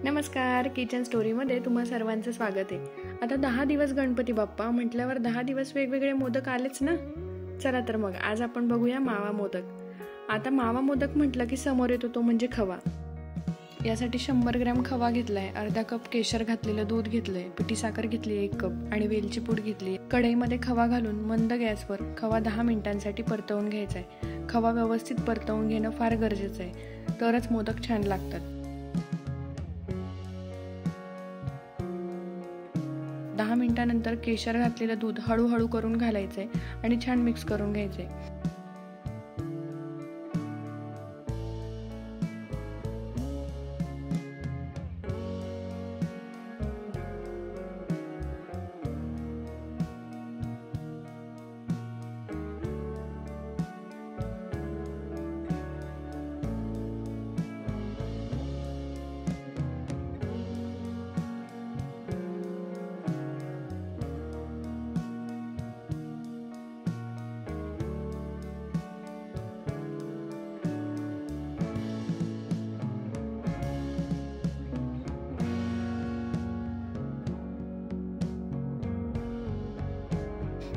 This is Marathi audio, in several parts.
नमस्कार, किचन स्टोरीमध्ये तुम्हा सर्वांचं स्वागत आहे. आता 10 दिवस गणपती बाप्पा म्हटल्यावर 10 दिवस वेगवेगळे मोदक आलेच ना. चला तर मग आज आपण बघूया मावा मोदक. आता मावा मोदक म्हटलं की समोर येतो तो म्हणजे खवा. यासाठी 100 ग्रॅम खवा घेतलाय, अर्धा कप केशर घातलेलं दूध घेतलंय, पिठी साखर घेतली 1 कप आणि वेलची पूड घेतली. कढईमध्ये खवा घालून मंद गॅसवर खवा 10 मिनिटांसाठी परतवून घ्यायचा आहे. खवा व्यवस्थित परतवून घेणं फार गरजेचं आहे, तरच मोदक छान लागतात. 10 मिनिटांनंतर केशर घातलेलं दूध हळूहळू करून घालायचंय आणि छान मिक्स करून घ्यायचंय.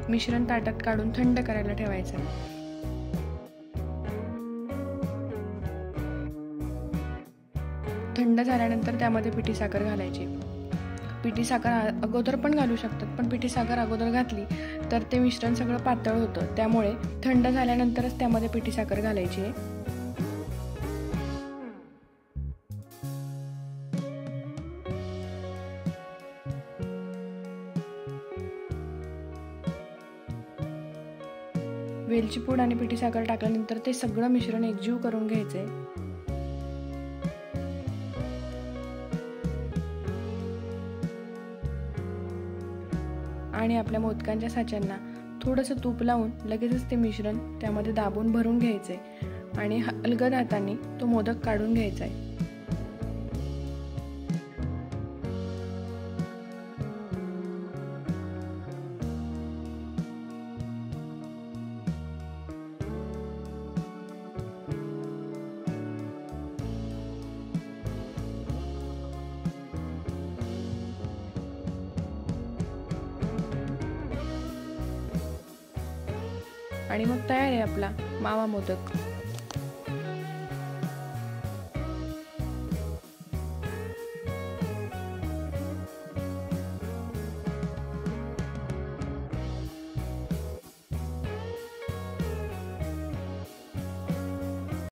मिश्रण ताटात काढून थंड करायला ठेवायचं. थंड झाल्यानंतर त्यामध्ये पिठी साखर घालायची. पिठी साखर अगोदर पण घालू शकतात, पण पिठी साखर अगोदर घातली तर ते मिश्रण सगळं पातळ होतं. त्यामुळे थंड झाल्यानंतरच त्यामध्ये पिठी साखर घालायची आहे. वेलची पूड आणि पिठी साखर टाकल्यानंतर ते सगळं मिश्रण एकजीव करून घ्यायचंय. आणि आपल्या मोदकांच्या साच्यांना थोडंसं तूप लावून लगेचच ते मिश्रण त्यामध्ये दाबून भरून घ्यायचंय आणि अलगद हाताने तो मोदक काढून घ्यायचा आहे. आणि मग तयार आहे आपला मावा मोदक.